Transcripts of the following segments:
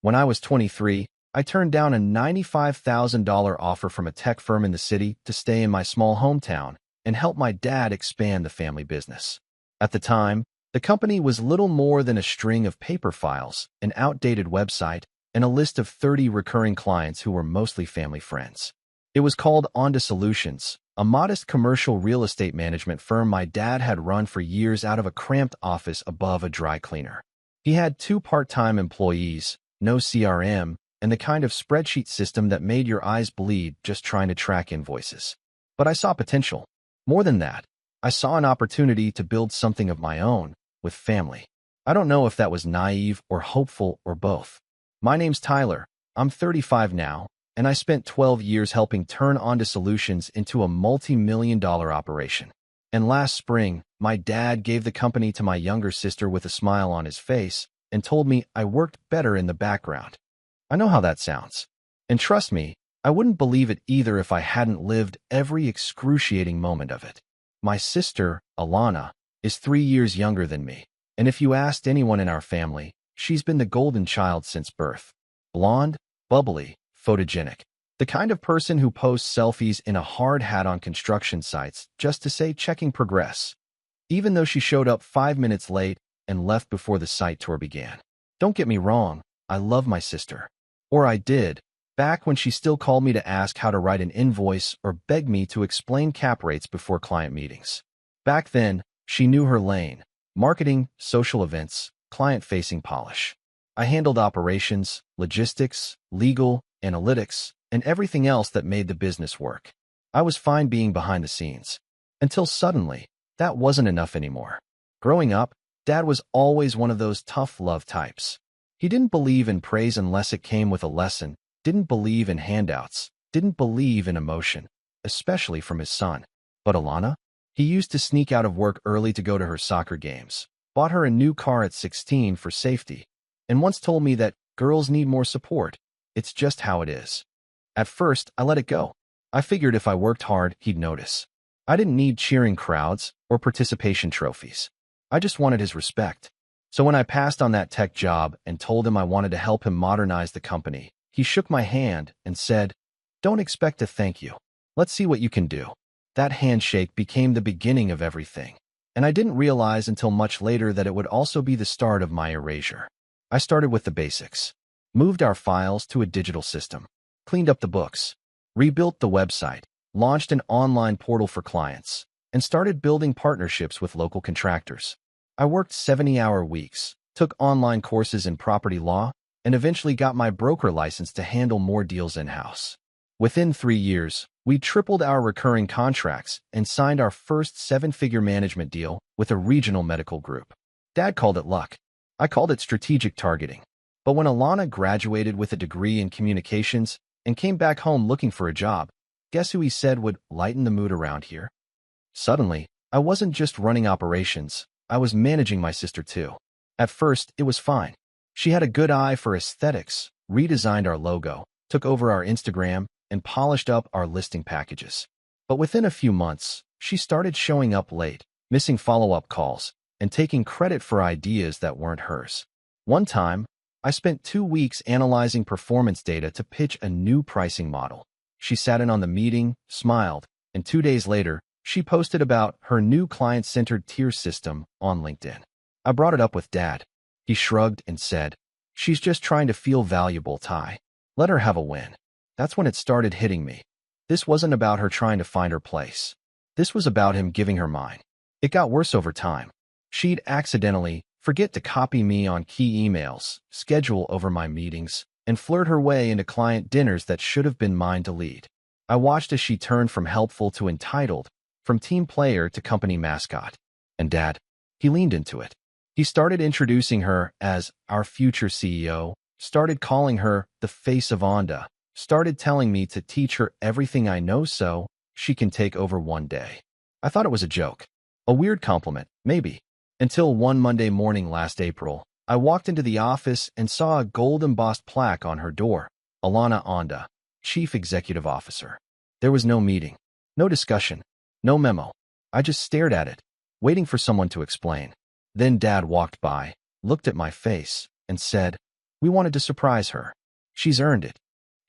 When I was 23, I turned down a $95,000 offer from a tech firm in the city to stay in my small hometown and help my dad expand the family business. At the time, the company was little more than a string of paper files, an outdated website, and a list of 30 recurring clients who were mostly family friends. It was called Onda Solutions, a modest commercial real estate management firm my dad had run for years out of a cramped office above a dry cleaner. He had 2 part-time employees, no CRM, and the kind of spreadsheet system that made your eyes bleed just trying to track invoices. But I saw potential. More than that, I saw an opportunity to build something of my own, with family. I don't know if that was naive or hopeful or both. My name's Tyler. I'm 35 now, and I spent 12 years helping turn Onda Solutions into a multi-million-dollar operation. And last spring, my dad gave the company to my younger sister with a smile on his face and told me I worked better in the background. I know how that sounds. And trust me, I wouldn't believe it either if I hadn't lived every excruciating moment of it. My sister, Alana, is 3 years younger than me, and if you asked anyone in our family, she's been the golden child since birth. Blonde, bubbly, photogenic. The kind of person who posts selfies in a hard hat on construction sites just to say checking progress, even though she showed up 5 minutes late and left before the site tour began. Don't get me wrong, I love my sister. Or I did, back when she still called me to ask how to write an invoice or beg me to explain cap rates before client meetings. Back then, she knew her lane: marketing, social events, client-facing polish. I handled operations, logistics, legal, analytics, and everything else that made the business work. I was fine being behind the scenes. Until suddenly, that wasn't enough anymore. Growing up, Dad was always one of those tough love types. He didn't believe in praise unless it came with a lesson, didn't believe in handouts, didn't believe in emotion, especially from his son. But Alana? He used to sneak out of work early to go to her soccer games, bought her a new car at 16 for safety, and once told me that girls need more support. It's just how it is. At first, I let it go. I figured if I worked hard, he'd notice. I didn't need cheering crowds or participation trophies. I just wanted his respect. So when I passed on that tech job and told him I wanted to help him modernize the company, he shook my hand and said, "Don't expect a thank you. Let's see what you can do." That handshake became the beginning of everything, and I didn't realize until much later that it would also be the start of my erasure. I started with the basics, moved our files to a digital system, cleaned up the books, rebuilt the website, launched an online portal for clients, and started building partnerships with local contractors. I worked 70-hour weeks, took online courses in property law, and eventually got my broker license to handle more deals in-house. Within 3 years, we tripled our recurring contracts and signed our first 7-figure management deal with a regional medical group. Dad called it luck. I called it strategic targeting. But when Alana graduated with a degree in communications and came back home looking for a job, guess who he said would lighten the mood around here? Suddenly, I wasn't just running operations, I was managing my sister too. At first, it was fine. She had a good eye for aesthetics, redesigned our logo, took over our Instagram, and polished up our listing packages. But within a few months, she started showing up late, missing follow-up calls, and taking credit for ideas that weren't hers. One time, I spent 2 weeks analyzing performance data to pitch a new pricing model. She sat in on the meeting, smiled, and 2 days later, she posted about her new client-centered tier system on LinkedIn. I brought it up with Dad. He shrugged and said, "She's just trying to feel valuable, Ty. Let her have a win." That's when it started hitting me. This wasn't about her trying to find her place. This was about him giving her mine. It got worse over time. She'd accidentally forget to copy me on key emails, schedule over my meetings, and flirt her way into client dinners that should have been mine to lead. I watched as she turned from helpful to entitled, from team player to company mascot. And Dad, he leaned into it. He started introducing her as our future CEO, started calling her the face of Onda, started telling me to teach her everything I know so she can take over one day. I thought it was a joke. A weird compliment, maybe. Until one Monday morning last April, I walked into the office and saw a gold-embossed plaque on her door, Alana Onda, Chief Executive Officer. There was no meeting, no discussion, no memo. I just stared at it, waiting for someone to explain. Then Dad walked by, looked at my face, and said, We wanted to surprise her. She's earned it.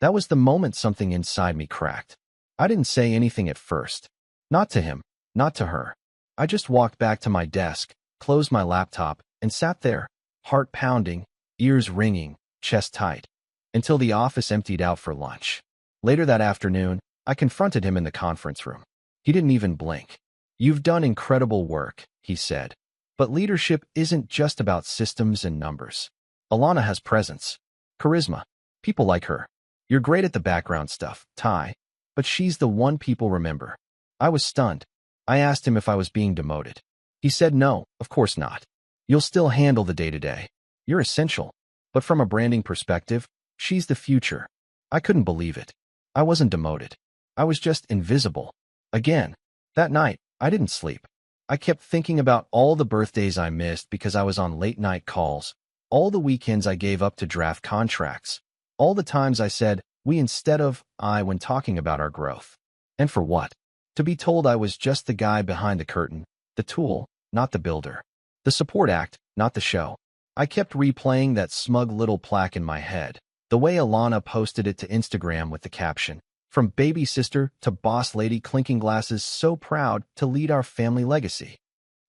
That was the moment something inside me cracked. I didn't say anything at first. Not to him, not to her. I just walked back to my desk, closed my laptop, and sat there, heart pounding, ears ringing, chest tight, until the office emptied out for lunch. Later that afternoon, I confronted him in the conference room. He didn't even blink. "You've done incredible work," he said. "But leadership isn't just about systems and numbers. Alana has presence, charisma. People like her. You're great at the background stuff, Ty, but she's the one people remember." I was stunned. I asked him if I was being demoted. He said no, of course not. "You'll still handle the day-to-day. You're essential. But from a branding perspective, she's the future." I couldn't believe it. I wasn't demoted. I was just invisible. Again, that night, I didn't sleep. I kept thinking about all the birthdays I missed because I was on late-night calls, all the weekends I gave up to draft contracts, all the times I said we instead of I when talking about our growth. And for what? To be told I was just the guy behind the curtain, the tool, not the builder, the support act, not the show. I kept replaying that smug little plaque in my head, the way Alana posted it to Instagram with the caption, "From baby sister to boss lady clinking glasses, so proud to lead our family legacy."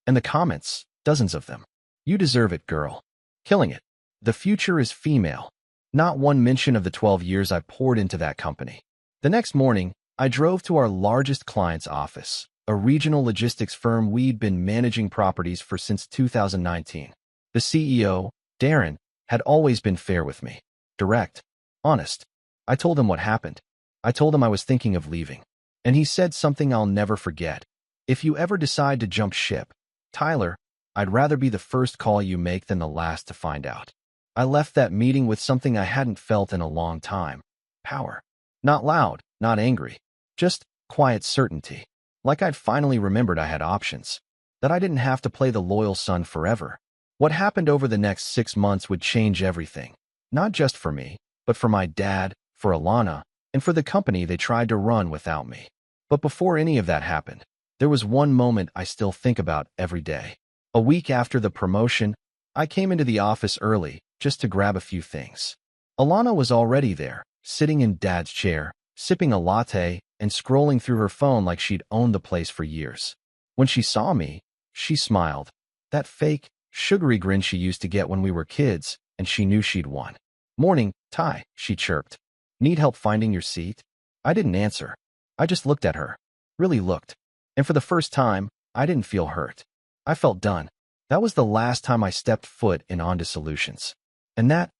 And the comments, dozens of them. "You deserve it, girl. Killing it. The future is female." Not one mention of the 12 years I poured into that company. The next morning, I drove to our largest client's office, a regional logistics firm we'd been managing properties for since 2019. The CEO, Darren, had always been fair with me. Direct. Honest. I told him what happened. I told him I was thinking of leaving. And he said something I'll never forget. "If you ever decide to jump ship, Tyler, I'd rather be the first call you make than the last to find out." I left that meeting with something I hadn't felt in a long time. Power. Not loud, not angry. Just quiet certainty. Like I'd finally remembered I had options. That I didn't have to play the loyal son forever. What happened over the next 6 months would change everything. Not just for me, but for my dad, for Alana, and for the company they tried to run without me. But before any of that happened, there was one moment I still think about every day. A week after the promotion, I came into the office early just to grab a few things. Alana was already there, sitting in Dad's chair, sipping a latte and scrolling through her phone like she'd owned the place for years. When she saw me, she smiled. That fake, sugary grin she used to get when we were kids, and she knew she'd won. "Morning, Ty," she chirped. "Need help finding your seat?" I didn't answer. I just looked at her. Really looked. And for the first time, I didn't feel hurt. I felt done. That was the last time I stepped foot in Onto Solutions. And that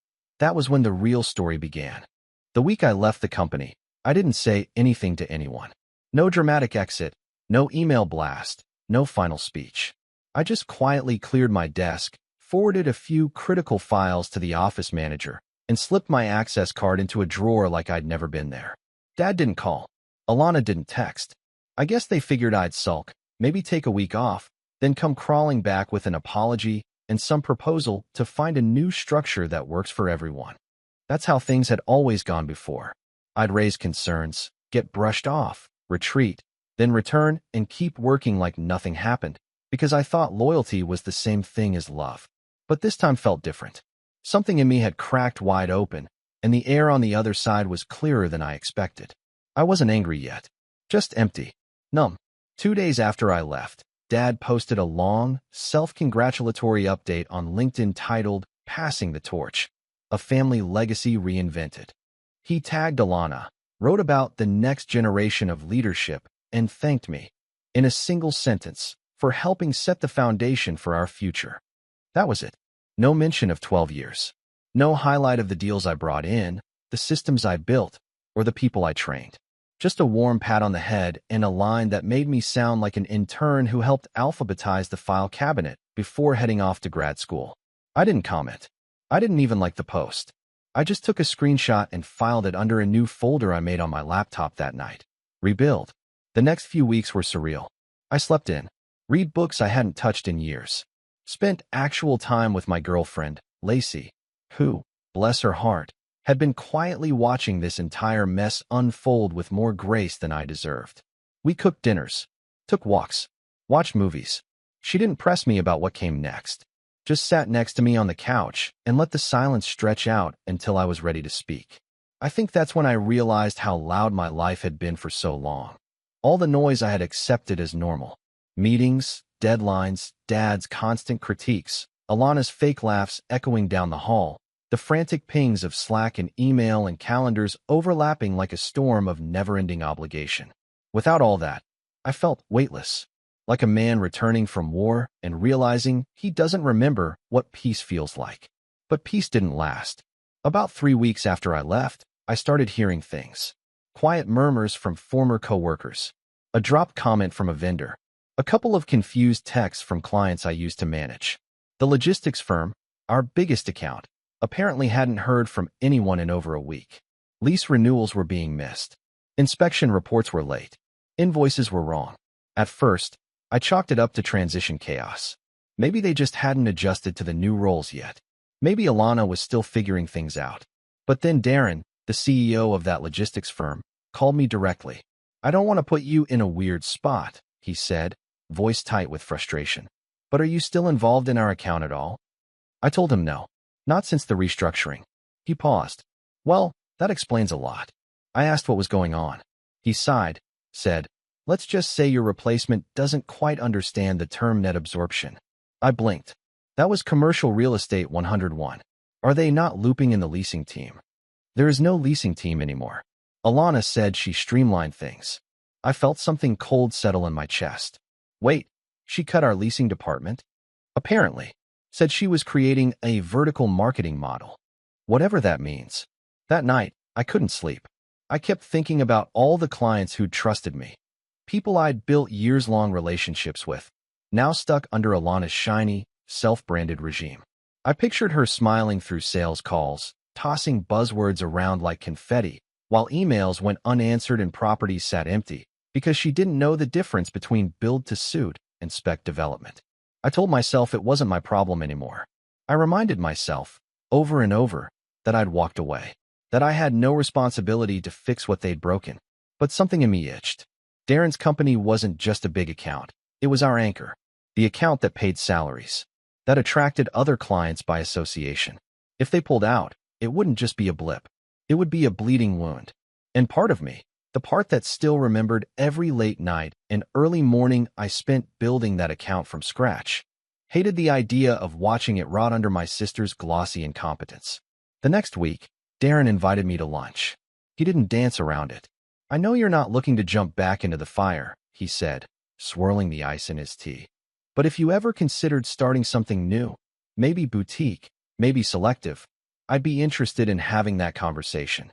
was when the real story began. The week I left the company, I didn't say anything to anyone. No dramatic exit, no email blast, no final speech. I just quietly cleared my desk, forwarded a few critical files to the office manager, and slipped my access card into a drawer like I'd never been there. Dad didn't call. Alana didn't text. I guess they figured I'd sulk, maybe take a week off, then come crawling back with an apology and some proposal to find a new structure that works for everyone. That's how things had always gone before. I'd raise concerns, get brushed off, retreat, then return and keep working like nothing happened, because I thought loyalty was the same thing as love. But this time felt different. Something in me had cracked wide open, and the air on the other side was clearer than I expected. I wasn't angry yet, just empty, numb. 2 days after I left, Dad posted a long, self-congratulatory update on LinkedIn titled, "Passing the Torch, a Family Legacy Reinvented." He tagged Alana, wrote about the next generation of leadership, and thanked me, in a single sentence, for helping set the foundation for our future. That was it. No mention of 12 years. No highlight of the deals I brought in, the systems I built, or the people I trained. Just a warm pat on the head and a line that made me sound like an intern who helped alphabetize the file cabinet before heading off to grad school. I didn't comment. I didn't even like the post. I just took a screenshot and filed it under a new folder I made on my laptop that night. Rebuild. The next few weeks were surreal. I slept in, read books I hadn't touched in years, spent actual time with my girlfriend, Lacey, who, bless her heart, had been quietly watching this entire mess unfold with more grace than I deserved. We cooked dinners, took walks, watched movies. She didn't press me about what came next. just sat next to me on the couch and let the silence stretch out until I was ready to speak. I think that's when I realized how loud my life had been for so long. All the noise I had accepted as normal. Meetings, deadlines, Dad's constant critiques, Alana's fake laughs echoing down the hall, the frantic pings of Slack and email and calendars overlapping like a storm of never-ending obligation. Without all that, I felt weightless, like a man returning from war and realizing he doesn't remember what peace feels like. But peace didn't last. About 3 weeks after I left, I started hearing things. Quiet murmurs from former coworkers, a dropped comment from a vendor, a couple of confused texts from clients I used to manage. The logistics firm, our biggest account, apparently hadn't heard from anyone in over a week. Lease renewals were being missed. Inspection reports were late. Invoices were wrong. At first, I chalked it up to transition chaos. Maybe they just hadn't adjusted to the new roles yet. Maybe Alana was still figuring things out. But then Darren, the CEO of that logistics firm, called me directly. "I don't want to put you in a weird spot," he said, voice tight with frustration. "But are you still involved in our account at all?" I told him no. Not since the restructuring. He paused. "Well, that explains a lot." I asked what was going on. He sighed, said, "Let's just say your replacement doesn't quite understand the term net absorption." I blinked. That was commercial real estate 101. Are they not looping in the leasing team? There is no leasing team anymore. Alana said she streamlined things. I felt something cold settle in my chest. Wait, she cut our leasing department? Apparently. Said she was creating a vertical marketing model. Whatever that means. That night, I couldn't sleep. I kept thinking about all the clients who'd trusted me. People I'd built years-long relationships with, now stuck under Alana's shiny, self-branded regime. I pictured her smiling through sales calls, tossing buzzwords around like confetti, while emails went unanswered and properties sat empty, because she didn't know the difference between build-to-suit and spec development. I told myself it wasn't my problem anymore. I reminded myself, over and over, that I'd walked away, that I had no responsibility to fix what they'd broken. But something in me itched. Darren's company wasn't just a big account. It was our anchor, the account that paid salaries, that attracted other clients by association. If they pulled out, it wouldn't just be a blip. It would be a bleeding wound. And part of me, the part that still remembered every late night and early morning I spent building that account from scratch, hated the idea of watching it rot under my sister's glossy incompetence. The next week, Darren invited me to lunch. He didn't dance around it. "I know you're not looking to jump back into the fire," he said, swirling the ice in his tea. "But if you ever considered starting something new, maybe boutique, maybe selective, I'd be interested in having that conversation."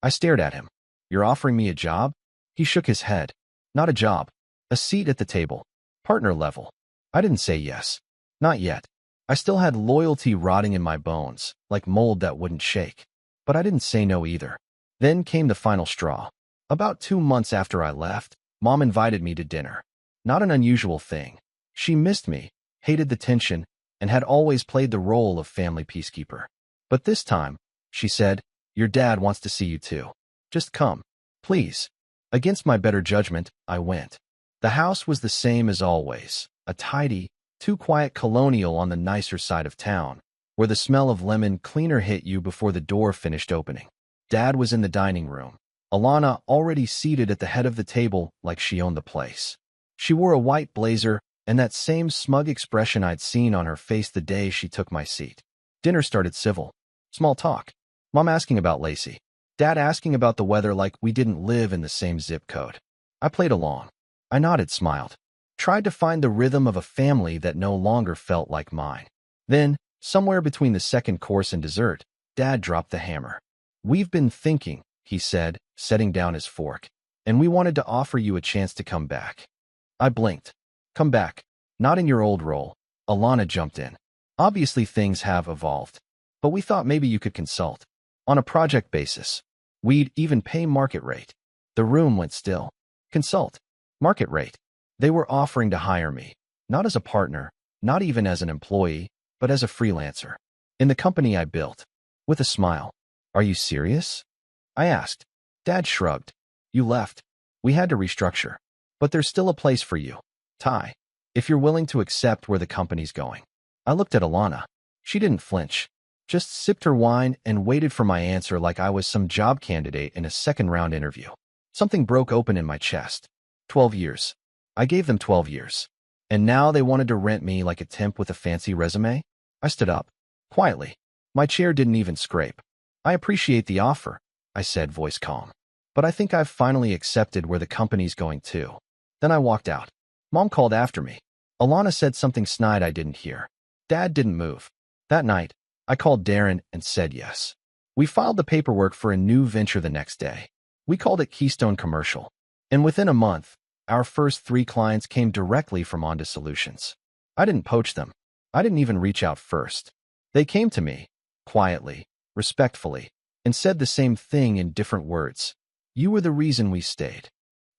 I stared at him. "You're offering me a job?" He shook his head. "Not a job. A seat at the table. Partner level." I didn't say yes. Not yet. I still had loyalty rotting in my bones, like mold that wouldn't shake. But I didn't say no either. Then came the final straw. About 2 months after I left, Mom invited me to dinner. Not an unusual thing. She missed me, hated the tension, and had always played the role of family peacekeeper. But this time, she said, "Your dad wants to see you too. Just come, please." Against my better judgment, I went. The house was the same as always, a tidy, too quiet colonial on the nicer side of town, where the smell of lemon cleaner hit you before the door finished opening. Dad was in the dining room. Alana already seated at the head of the table like she owned the place. She wore a white blazer and that same smug expression I'd seen on her face the day she took my seat. Dinner started civil. Small talk. Mom asking about Lacey. Dad asking about the weather like we didn't live in the same zip code. I played along. I nodded, smiled. Tried to find the rhythm of a family that no longer felt like mine. Then, somewhere between the second course and dessert, Dad dropped the hammer. "We've been thinking," he said, setting down his fork, "and we wanted to offer you a chance to come back." I blinked. "Come back. Not in your old role." Alana jumped in. "Obviously things have evolved, but we thought maybe you could consult. On a project basis. We'd even pay market rate." The room went still. Consult. Market rate. They were offering to hire me, not as a partner, not even as an employee, but as a freelancer. In the company I built. With a smile. "Are you serious?" I asked. Dad shrugged. "You left. We had to restructure. But there's still a place for you, Ty, if you're willing to accept where the company's going." I looked at Alana. She didn't flinch, just sipped her wine and waited for my answer like I was some job candidate in a second-round interview. Something broke open in my chest. 12 years. I gave them 12 years. And now they wanted to rent me like a temp with a fancy resume? I stood up. Quietly. My chair didn't even scrape. I appreciate the offer, I said, voice calm. But I think I've finally accepted where the company's going to. Then I walked out. Mom called after me. Alana said something snide I didn't hear. Dad didn't move. That night, I called Darren and said yes. We filed the paperwork for a new venture the next day. We called it Keystone Commercial. And within a month, our first 3 clients came directly from Onda Solutions. I didn't poach them. I didn't even reach out first. They came to me, quietly, respectfully, and said the same thing in different words. You were the reason we stayed.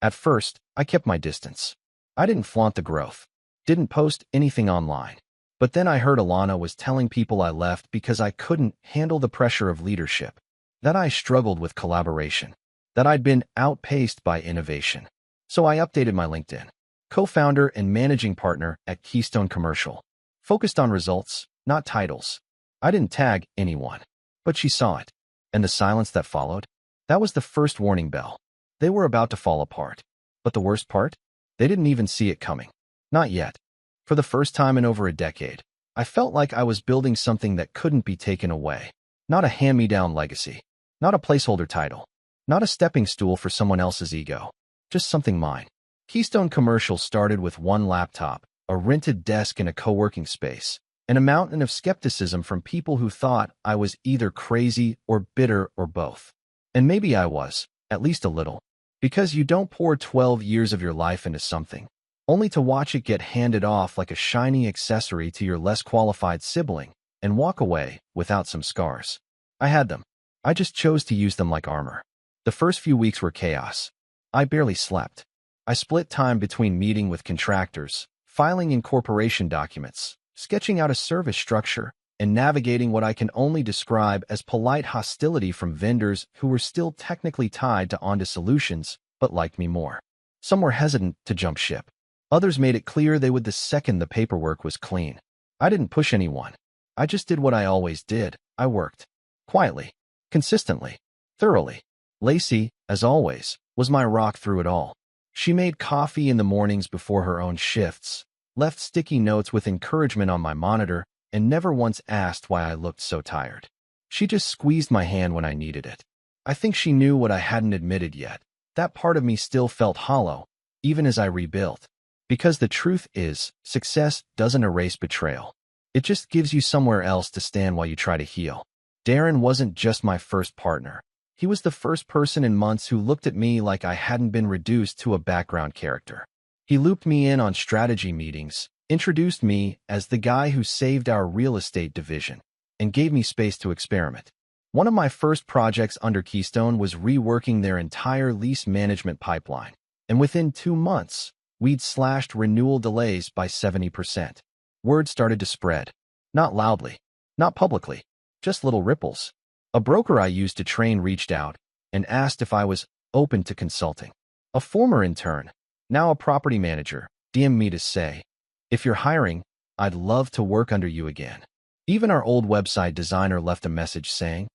At first, I kept my distance. I didn't flaunt the growth. Didn't post anything online. But then I heard Alana was telling people I left because I couldn't handle the pressure of leadership, that I struggled with collaboration, that I'd been outpaced by innovation. So I updated my LinkedIn. Co-founder and managing partner at Keystone Commercial. Focused on results, not titles. I didn't tag anyone. But she saw it. And the silence that followed? That was the first warning bell. They were about to fall apart. But the worst part? They didn't even see it coming. Not yet. For the first time in over a decade, I felt like I was building something that couldn't be taken away. Not a hand-me-down legacy. Not a placeholder title. Not a stepping stool for someone else's ego. Just something mine. Keystone Commercial started with 1 laptop, a rented desk in a co-working space, and a mountain of skepticism from people who thought I was either crazy or bitter or both. And maybe I was, at least a little. Because you don't pour 12 years of your life into something, only to watch it get handed off like a shiny accessory to your less qualified sibling and walk away without some scars. I had them. I just chose to use them like armor. The first few weeks were chaos. I barely slept. I split time between meeting with contractors, filing incorporation documents, sketching out a service structure, and navigating what I can only describe as polite hostility from vendors who were still technically tied to Onda Solutions, but liked me more. Some were hesitant to jump ship. Others made it clear they would the second the paperwork was clean. I didn't push anyone. I just did what I always did. I worked. Quietly. Consistently. Thoroughly. Lacey, as always, was my rock through it all. She made coffee in the mornings before her own shifts, left sticky notes with encouragement on my monitor, and never once asked why I looked so tired. She just squeezed my hand when I needed it. I think she knew what I hadn't admitted yet. That part of me still felt hollow, even as I rebuilt. Because the truth is, success doesn't erase betrayal. It just gives you somewhere else to stand while you try to heal. Darren wasn't just my first partner. He was the first person in months who looked at me like I hadn't been reduced to a background character. He looped me in on strategy meetings, introduced me as the guy who saved our real estate division, and gave me space to experiment. One of my first projects under Keystone was reworking their entire lease management pipeline, and within 2 months, we'd slashed renewal delays by 70%. Word started to spread. Not loudly, not publicly, just little ripples. A broker I used to train reached out and asked if I was open to consulting. A former intern, now a property manager, DM'd me to say, "If you're hiring, I'd love to work under you again." Even our old website designer left a message saying,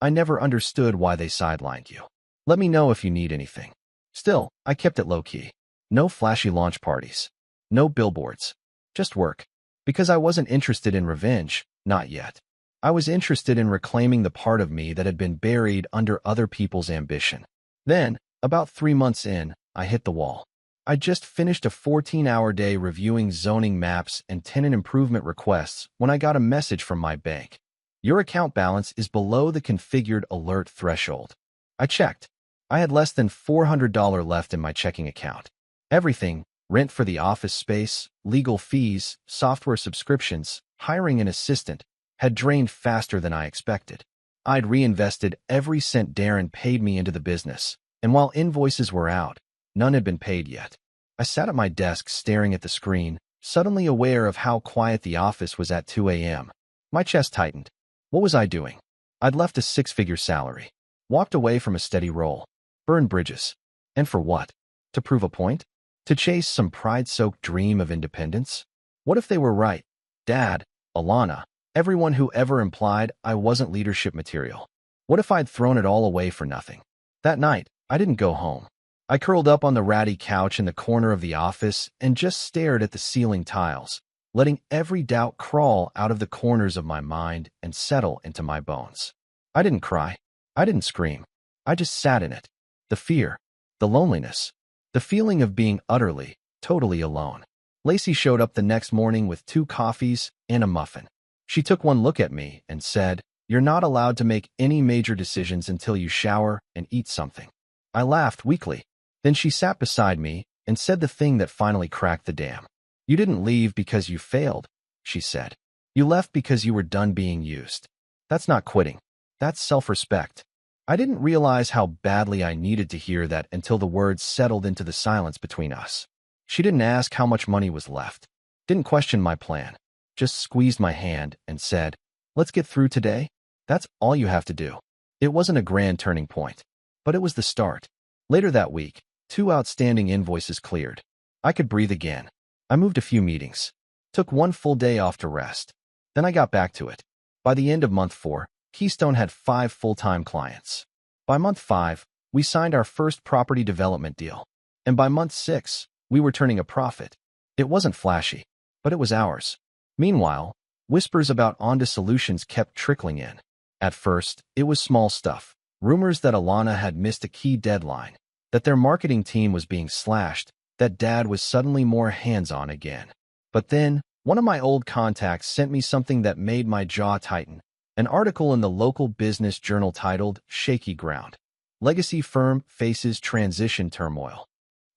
"I never understood why they sidelined you. Let me know if you need anything." Still, I kept it low-key. No flashy launch parties. No billboards. Just work. Because I wasn't interested in revenge, not yet. I was interested in reclaiming the part of me that had been buried under other people's ambition. Then, about 3 months in, I hit the wall. I just finished a 14-hour day reviewing zoning maps and tenant improvement requests when I got a message from my bank. "Your account balance is below the configured alert threshold." I checked. I had less than $400 left in my checking account. Everything, rent for the office space, legal fees, software subscriptions, hiring an assistant, had drained faster than I expected. I'd reinvested every cent Darren paid me into the business, and while invoices were out, none had been paid yet. I sat at my desk staring at the screen, suddenly aware of how quiet the office was at 2 a.m. My chest tightened. What was I doing? I'd left a 6-figure salary, walked away from a steady role, burned bridges. And for what? To prove a point? To chase some pride-soaked dream of independence? What if they were right? Dad, Alana, everyone who ever implied I wasn't leadership material. What if I'd thrown it all away for nothing? That night, I didn't go home. I curled up on the ratty couch in the corner of the office and just stared at the ceiling tiles, letting every doubt crawl out of the corners of my mind and settle into my bones. I didn't cry. I didn't scream. I just sat in it. The fear, the loneliness, the feeling of being utterly, totally alone. Lacey showed up the next morning with 2 coffees and a muffin. She took one look at me and said, "You're not allowed to make any major decisions until you shower and eat something." I laughed weakly. Then she sat beside me and said the thing that finally cracked the dam. "You didn't leave because you failed," she said. "You left because you were done being used. That's not quitting. That's self-respect." I didn't realize how badly I needed to hear that until the words settled into the silence between us. She didn't ask how much money was left, didn't question my plan, just squeezed my hand and said, "Let's get through today. That's all you have to do." It wasn't a grand turning point, but it was the start. Later that week, 2 outstanding invoices cleared. I could breathe again. I moved a few meetings, took 1 full day off to rest. Then I got back to it. By the end of month 4, Keystone had 5 full-time clients. By month 5, we signed our first property development deal. And by month 6, we were turning a profit. It wasn't flashy, but it was ours. Meanwhile, whispers about Onda solutions kept trickling in. At first, it was small stuff. Rumors that Alana had missed a key deadline, that their marketing team was being slashed, that Dad was suddenly more hands-on again. But then, one of my old contacts sent me something that made my jaw tighten. An article in the local business journal titled "Shaky Ground. Legacy Firm Faces Transition Turmoil."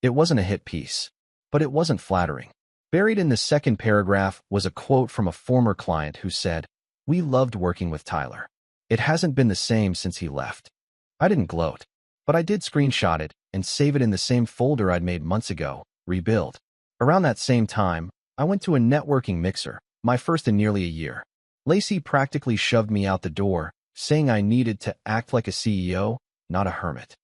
It wasn't a hit piece, but it wasn't flattering. Buried in the second paragraph was a quote from a former client who said, "We loved working with Tyler. It hasn't been the same since he left." I didn't gloat, but I did screenshot it and save it in the same folder I'd made months ago, Rebuild. Around that same time, I went to a networking mixer, my first in nearly a year. Lacey practically shoved me out the door, saying I needed to act like a CEO, not a hermit.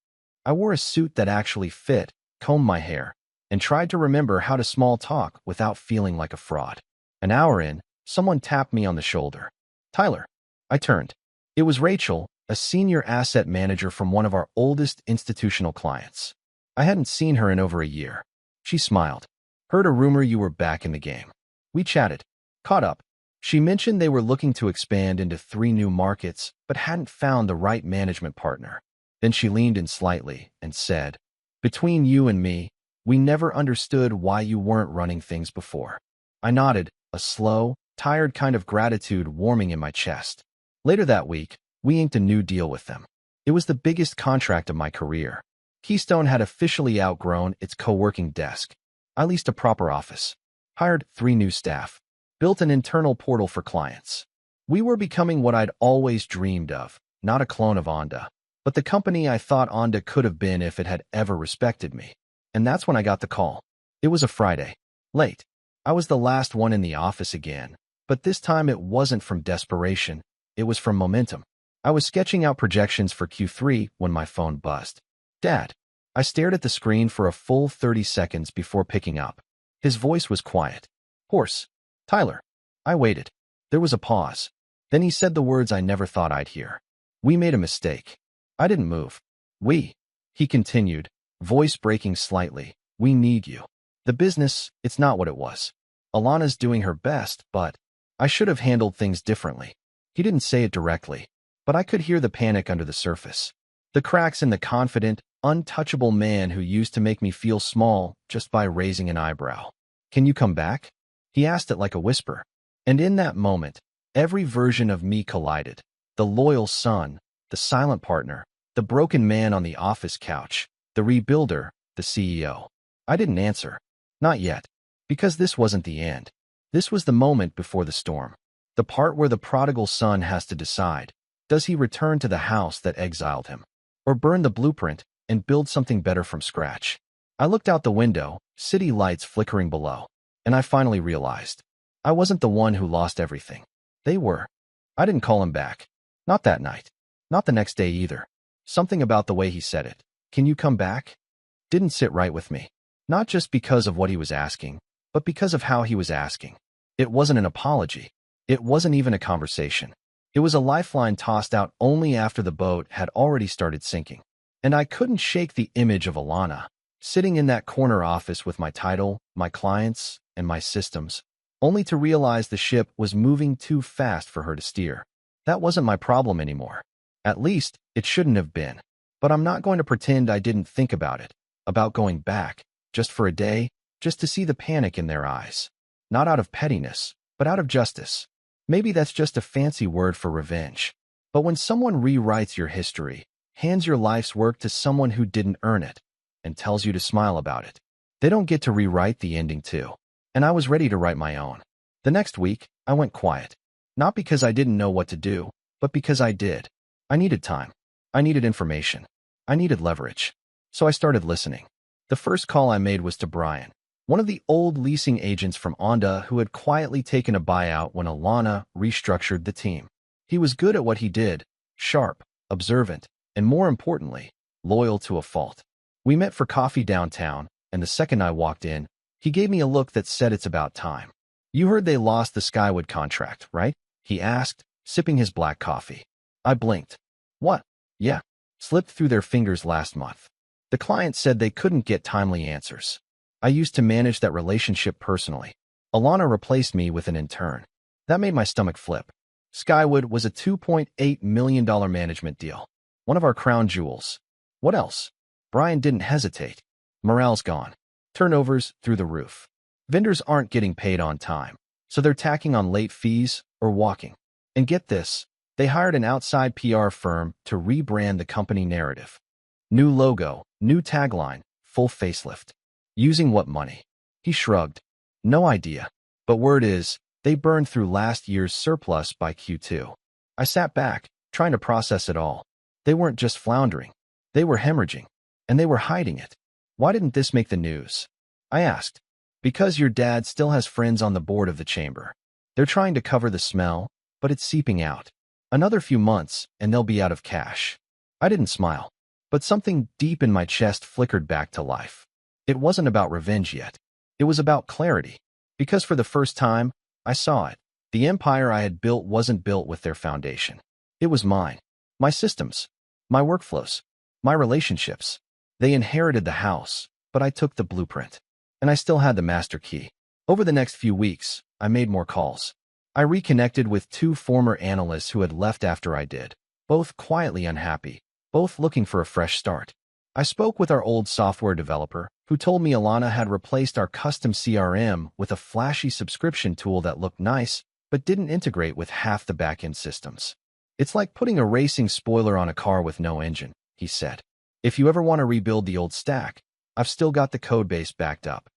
I wore a suit that actually fit, combed my hair, and tried to remember how to small talk without feeling like a fraud. An hour in, someone tapped me on the shoulder. "Tyler." I turned. It was Rachel, a senior asset manager from one of our oldest institutional clients. I hadn't seen her in over a year. She smiled. "Heard a rumor you were back in the game." We chatted, caught up. She mentioned they were looking to expand into 3 new markets, but hadn't found the right management partner. Then she leaned in slightly and said, "Between you and me, we never understood why you weren't running things before." I nodded, a slow, tired kind of gratitude warming in my chest. Later that week, we inked a new deal with them. It was the biggest contract of my career. Keystone had officially outgrown its co-working desk. I leased a proper office, hired 3 new staff, built an internal portal for clients. We were becoming what I'd always dreamed of, not a clone of Onda, but the company I thought Onda could have been if it had ever respected me. And that's when I got the call. It was a Friday. Late. I was the last one in the office again, but this time it wasn't from desperation, it was from momentum. I was sketching out projections for Q3 when my phone buzzed. "Dad." I stared at the screen for a full 30 seconds before picking up. His voice was quiet. Hoarse. "Tyler." I waited. There was a pause. Then he said the words I never thought I'd hear. "We made a mistake." I didn't move. "We," he continued, voice breaking slightly. "We need you. The business, it's not what it was. Alana's doing her best, but I should have handled things differently." He didn't say it directly, but I could hear the panic under the surface. The cracks in the confident, untouchable man who used to make me feel small just by raising an eyebrow. "Can you come back?" He asked it like a whisper. And in that moment, every version of me collided. The loyal son, the silent partner, the broken man on the office couch, the rebuilder, the CEO. I didn't answer. Not yet. Because this wasn't the end. This was the moment before the storm. The part where the prodigal son has to decide. Does he return to the house that exiled him? Or burn the blueprint and build something better from scratch? I looked out the window, city lights flickering below. And I finally realized. I wasn't the one who lost everything. They were. I didn't call him back. Not that night. Not the next day either. Something about the way he said it. "Can you come back?" Didn't sit right with me. Not just because of what he was asking, but because of how he was asking. It wasn't an apology. It wasn't even a conversation. It was a lifeline tossed out only after the boat had already started sinking. And I couldn't shake the image of Alana, sitting in that corner office with my title, my clients, and my systems, only to realize the ship was moving too fast for her to steer. That wasn't my problem anymore. At least, it shouldn't have been. But I'm not going to pretend I didn't think about it, about going back, just for a day, just to see the panic in their eyes. Not out of pettiness, but out of justice. Maybe that's just a fancy word for revenge. But when someone rewrites your history, hands your life's work to someone who didn't earn it, and tells you to smile about it, they don't get to rewrite the ending too. And I was ready to write my own. The next week, I went quiet. Not because I didn't know what to do, but because I did. I needed time. I needed information. I needed leverage. So I started listening. The first call I made was to Brian, one of the old leasing agents from Onda who had quietly taken a buyout when Alana restructured the team. He was good at what he did, sharp, observant, and more importantly, loyal to a fault. We met for coffee downtown, and the second I walked in, he gave me a look that said it's about time. "You heard they lost the Skywood contract, right?" he asked, sipping his black coffee. I blinked. "What?" "Yeah. Slipped through their fingers last month. The client said they couldn't get timely answers. I used to manage that relationship personally. Alana replaced me with an intern. That made my stomach flip. Skywood was a $2.8 million management deal. One of our crown jewels. What else?" Brian didn't hesitate. "Morale's gone. Turnovers through the roof. Vendors aren't getting paid on time, so they're tacking on late fees or walking. And get this, they hired an outside PR firm to rebrand the company narrative. New logo, new tagline, full facelift. Using what money?" He shrugged. "No idea. But word is, they burned through last year's surplus by Q2. I sat back, trying to process it all. They weren't just floundering. They were hemorrhaging. And they were hiding it. Why didn't this make the news?" I asked. "Because your dad still has friends on the board of the chamber. They're trying to cover the smell, but it's seeping out. Another few months, and they'll be out of cash." I didn't smile, but something deep in my chest flickered back to life. It wasn't about revenge yet. It was about clarity. Because for the first time, I saw it. The empire I had built wasn't built with their foundation. It was mine. My systems. My workflows. My relationships. They inherited the house, but I took the blueprint. And I still had the master key. Over the next few weeks, I made more calls. I reconnected with two former analysts who had left after I did, both quietly unhappy, both looking for a fresh start. I spoke with our old software developer, who told me Alana had replaced our custom CRM with a flashy subscription tool that looked nice, but didn't integrate with half the back-end systems. "It's like putting a racing spoiler on a car with no engine," he said. "If you ever want to rebuild the old stack, I've still got the codebase backed up."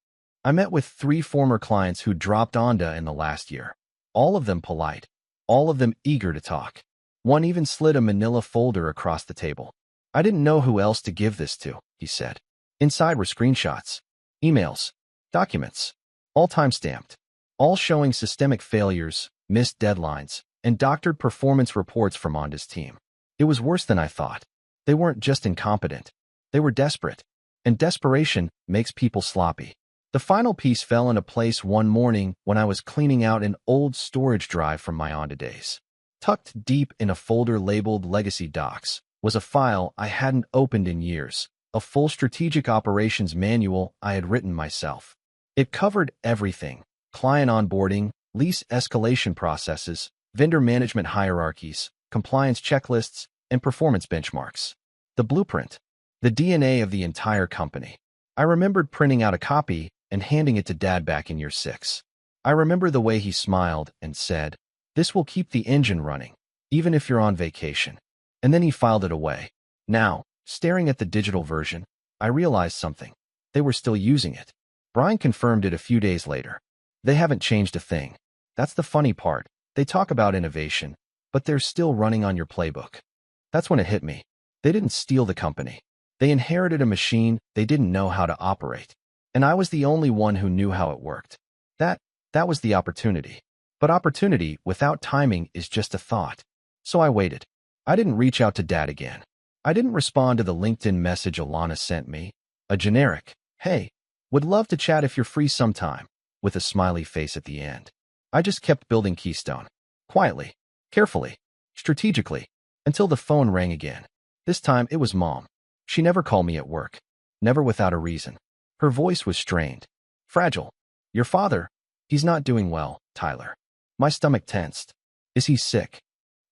I met with 3 former clients who dropped Onda in the last year. All of them polite, all of them eager to talk. One even slid a manila folder across the table. "I didn't know who else to give this to," he said. Inside were screenshots, emails, documents, all time-stamped, all showing systemic failures, missed deadlines, and doctored performance reports from Onda's team. It was worse than I thought. They weren't just incompetent. They were desperate. And desperation makes people sloppy. The final piece fell into place one morning when I was cleaning out an old storage drive from my Onda days. Tucked deep in a folder labeled Legacy Docs was a file I hadn't opened in years, a full strategic operations manual I had written myself. It covered everything: client onboarding, lease escalation processes, vendor management hierarchies, compliance checklists, and performance benchmarks. The blueprint, the DNA of the entire company. I remembered printing out a copy and handing it to Dad back in year 6. I remember the way he smiled and said, "This will keep the engine running, even if you're on vacation." And then he filed it away. Now, staring at the digital version, I realized something. They were still using it. Brian confirmed it a few days later. They haven't changed a thing. That's the funny part. They talk about innovation, but they're still running on your playbook. That's when it hit me. They didn't steal the company. They inherited a machine they didn't know how to operate. And I was the only one who knew how it worked. That was the opportunity. But opportunity without timing is just a thought. So I waited. I didn't reach out to Dad again. I didn't respond to the LinkedIn message Alana sent me. A generic, "Hey, would love to chat if you're free sometime," with a smiley face at the end. I just kept building Keystone. Quietly, carefully, strategically, until the phone rang again. This time it was Mom. She never called me at work. Never without a reason. Her voice was strained. Fragile. Your father? He's not doing well, Tyler. My stomach tensed. Is he sick?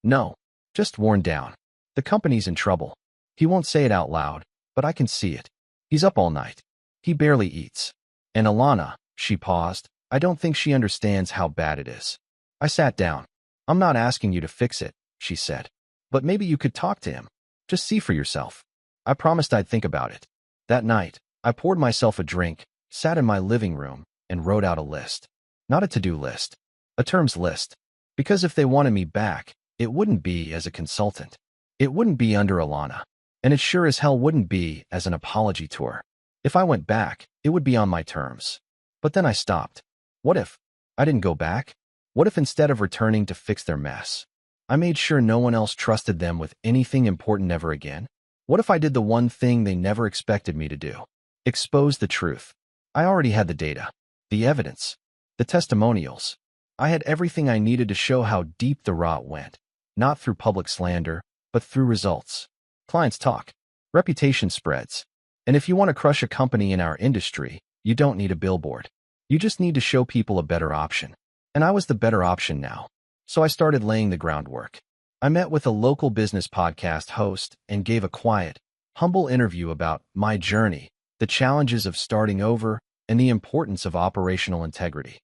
No. Just worn down. The company's in trouble. He won't say it out loud, but I can see it. He's up all night. He barely eats. And Alana, she paused, I don't think she understands how bad it is. I sat down. I'm not asking you to fix it, she said. But maybe you could talk to him. Just see for yourself. I promised I'd think about it. That night, I poured myself a drink, sat in my living room, and wrote out a list. Not a to-do list. A terms list. Because if they wanted me back, it wouldn't be as a consultant. It wouldn't be under Alana. And it sure as hell wouldn't be as an apology tour. If I went back, it would be on my terms. But then I stopped. What if I didn't go back? What if instead of returning to fix their mess, I made sure no one else trusted them with anything important ever again? What if I did the one thing they never expected me to do? Expose the truth. I already had the data, the evidence, the testimonials. I had everything I needed to show how deep the rot went, not through public slander, but through results. Clients talk. Reputation spreads. And if you want to crush a company in our industry, you don't need a billboard. You just need to show people a better option. And I was the better option now. So I started laying the groundwork. I met with a local business podcast host and gave a quiet, humble interview about my journey, the challenges of starting over, and the importance of operational integrity.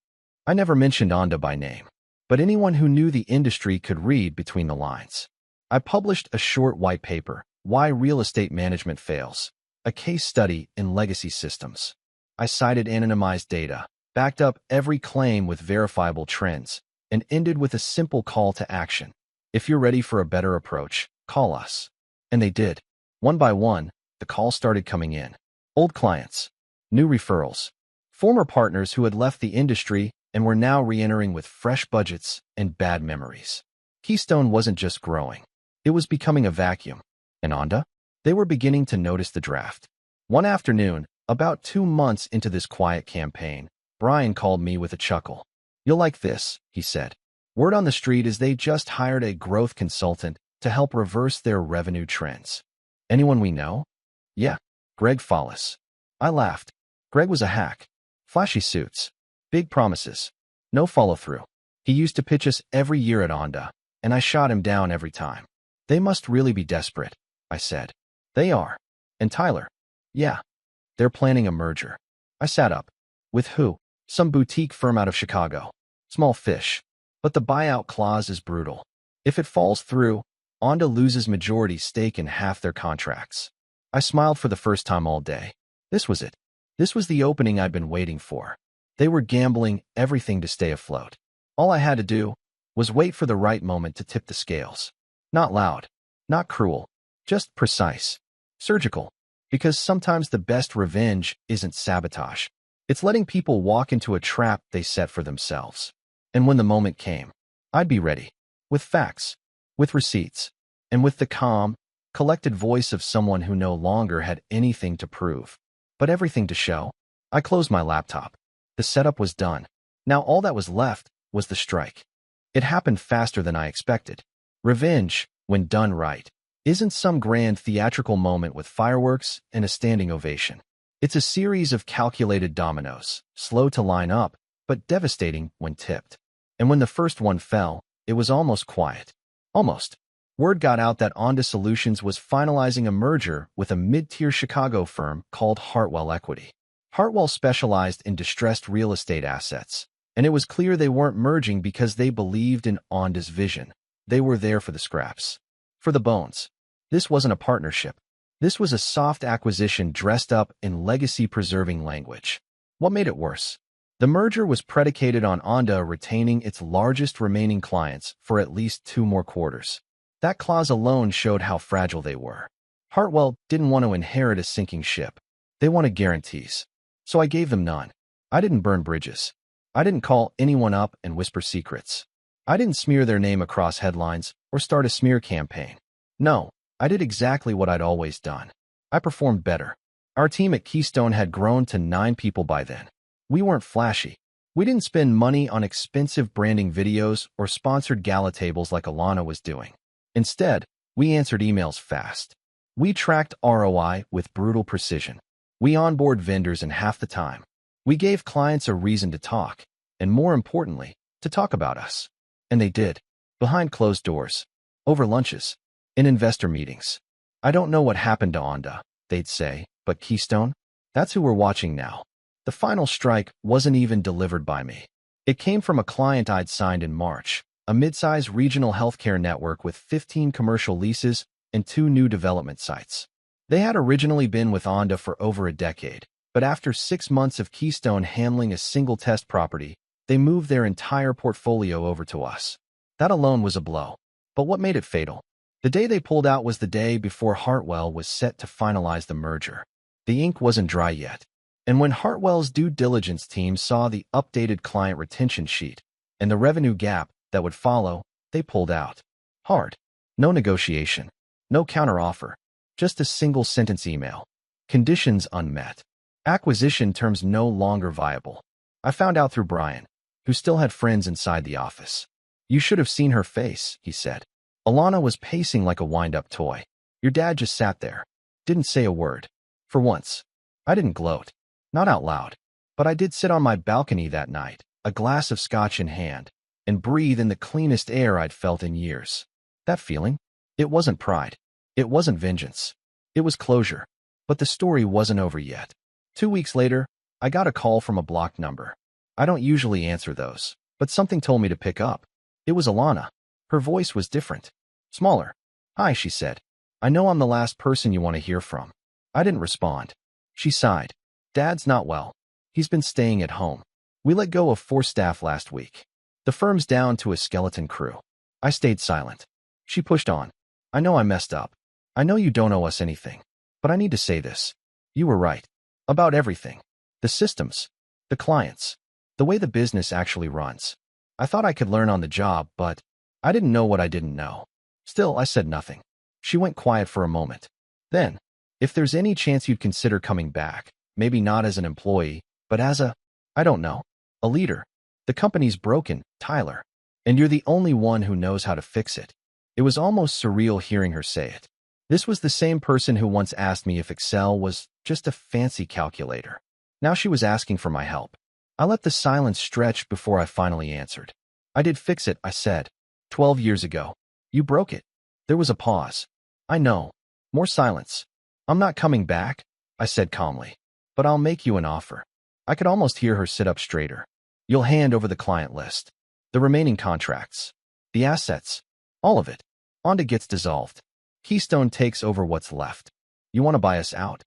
I never mentioned Onda by name, but anyone who knew the industry could read between the lines. I published a short white paper, Why Real Estate Management Fails, a case study in legacy systems. I cited anonymized data, backed up every claim with verifiable trends, and ended with a simple call to action. If you're ready for a better approach, call us. And they did. One by one, the calls started coming in. Old clients, new referrals, former partners who had left the industry and were now re-entering with fresh budgets and bad memories. Keystone wasn't just growing. It was becoming a vacuum. And Onda? They were beginning to notice the draft. One afternoon, about 2 months into this quiet campaign, Brian called me with a chuckle. You'll like this, he said. Word on the street is they just hired a growth consultant to help reverse their revenue trends. Anyone we know? Yeah, Greg Follis. I laughed. Greg was a hack. Flashy suits. Big promises. No follow-through. He used to pitch us every year at Onda, and I shot him down every time. They must really be desperate, I said. They are. And Tyler? Yeah. They're planning a merger. I sat up. With who? Some boutique firm out of Chicago. Small fish. But the buyout clause is brutal. If it falls through, Onda loses majority stake in half their contracts. I smiled for the first time all day. This was it. This was the opening I'd been waiting for. They were gambling everything to stay afloat. All I had to do was wait for the right moment to tip the scales. Not loud, not cruel, just precise, surgical. Because sometimes the best revenge isn't sabotage. It's letting people walk into a trap they set for themselves. And when the moment came, I'd be ready. With facts, with receipts, and with the calm, collected voice of someone who no longer had anything to prove, but everything to show. I closed my laptop. The setup was done. Now all that was left was the strike. It happened faster than I expected. Revenge, when done right, isn't some grand theatrical moment with fireworks and a standing ovation. It's a series of calculated dominoes, slow to line up, but devastating when tipped. And when the first one fell, it was almost quiet. Almost. Word got out that Onda Solutions was finalizing a merger with a mid-tier Chicago firm called Hartwell Equity. Hartwell specialized in distressed real estate assets, and it was clear they weren't merging because they believed in Onda's vision. They were there for the scraps. For the bones. This wasn't a partnership. This was a soft acquisition dressed up in legacy-preserving language. What made it worse? The merger was predicated on Onda retaining its largest remaining clients for at least 2 more quarters. That clause alone showed how fragile they were. Hartwell didn't want to inherit a sinking ship. They wanted guarantees. So I gave them none. I didn't burn bridges. I didn't call anyone up and whisper secrets. I didn't smear their name across headlines or start a smear campaign. No, I did exactly what I'd always done. I performed better. Our team at Keystone had grown to 9 people by then. We weren't flashy. We didn't spend money on expensive branding videos or sponsored gala tables like Alana was doing. Instead, we answered emails fast. We tracked ROI with brutal precision. We onboard vendors in half the time. We gave clients a reason to talk, and more importantly, to talk about us. And they did. Behind closed doors. Over lunches. In investor meetings. I don't know what happened to Onda, they'd say, but Keystone? That's who we're watching now. The final strike wasn't even delivered by me. It came from a client I'd signed in March, a mid-size regional healthcare network with 15 commercial leases and 2 new development sites. They had originally been with Onda for over a decade, but after 6 months of Keystone handling a single test property, they moved their entire portfolio over to us. That alone was a blow. But what made it fatal? The day they pulled out was the day before Hartwell was set to finalize the merger. The ink wasn't dry yet. And when Hartwell's due diligence team saw the updated client retention sheet and the revenue gap that would follow, they pulled out. Hard. No negotiation. No counteroffer. Just a single-sentence email. Conditions unmet. Acquisition terms no longer viable. I found out through Brian, who still had friends inside the office. You should have seen her face, he said. Alana was pacing like a wind-up toy. Your dad just sat there. Didn't say a word. For once. I didn't gloat. Not out loud. But I did sit on my balcony that night, a glass of scotch in hand, and breathe in the cleanest air I'd felt in years. That feeling? It wasn't pride. It wasn't vengeance. It was closure. But the story wasn't over yet. 2 weeks later, I got a call from a blocked number. I don't usually answer those, but something told me to pick up. It was Alana. Her voice was different. Smaller. Hi, she said. I know I'm the last person you want to hear from. I didn't respond. She sighed. Dad's not well. He's been staying at home. We let go of 4 staff last week. The firm's down to a skeleton crew. I stayed silent. She pushed on. I know I messed up. I know you don't owe us anything. But I need to say this. You were right. About everything. The systems. The clients. The way the business actually runs. I thought I could learn on the job, but I didn't know what I didn't know. Still, I said nothing. She went quiet for a moment. Then, if there's any chance you'd consider coming back, maybe not as an employee, but as I don't know, a leader. The company's broken, Tyler. And you're the only one who knows how to fix it. It was almost surreal hearing her say it. This was the same person who once asked me if Excel was just a fancy calculator. Now she was asking for my help. I let the silence stretch before I finally answered. I did fix it, I said. 12 years ago. You broke it. There was a pause. I know. More silence. I'm not coming back, I said calmly. But I'll make you an offer. I could almost hear her sit up straighter. You'll hand over the client list. The remaining contracts. The assets. All of it. Onda gets dissolved. Keystone takes over what's left. You want to buy us out?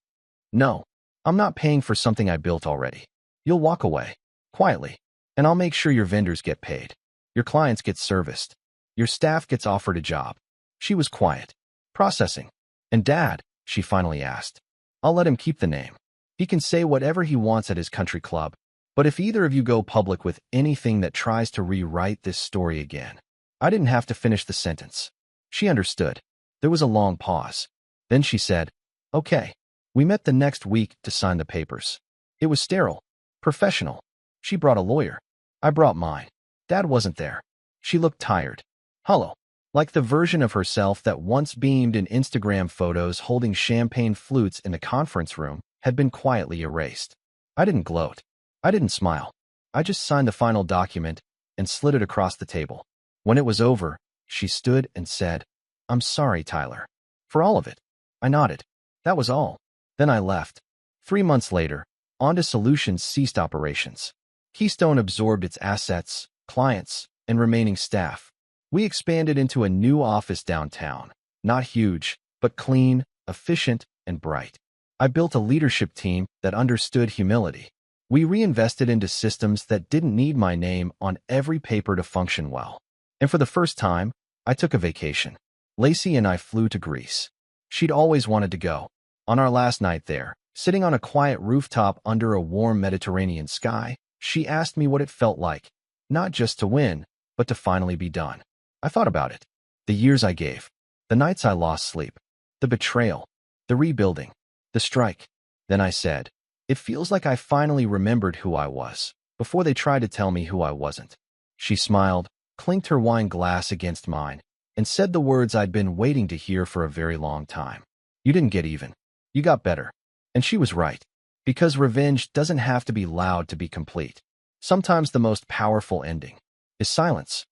No. I'm not paying for something I built already. You'll walk away. Quietly. And I'll make sure your vendors get paid. Your clients get serviced. Your staff gets offered a job. She was quiet. Processing. And Dad, she finally asked. I'll let him keep the name. He can say whatever he wants at his country club. But if either of you go public with anything that tries to rewrite this story again. I didn't have to finish the sentence. She understood. There was a long pause. Then she said, Okay. We met the next week to sign the papers. It was sterile. Professional. She brought a lawyer. I brought mine. Dad wasn't there. She looked tired. Hollow. Like the version of herself that once beamed in Instagram photos holding champagne flutes in the conference room had been quietly erased. I didn't gloat. I didn't smile. I just signed the final document and slid it across the table. When it was over, she stood and said, I'm sorry, Tyler. For all of it. I nodded. That was all. Then I left. 3 months later, Onda Solutions ceased operations. Keystone absorbed its assets, clients, and remaining staff. We expanded into a new office downtown. Not huge, but clean, efficient, and bright. I built a leadership team that understood humility. We reinvested into systems that didn't need my name on every paper to function well. And for the first time, I took a vacation. Lacey and I flew to Greece. She'd always wanted to go. On our last night there, sitting on a quiet rooftop under a warm Mediterranean sky, she asked me what it felt like, not just to win, but to finally be done. I thought about it. The years I gave. The nights I lost sleep. The betrayal. The rebuilding. The strike. Then I said, it feels like I finally remembered who I was. before they tried to tell me who I wasn't. She smiled, clinked her wine glass against mine, and said the words I'd been waiting to hear for a very long time. You didn't get even. You got better. And she was right. Because revenge doesn't have to be loud to be complete. Sometimes the most powerful ending is silence.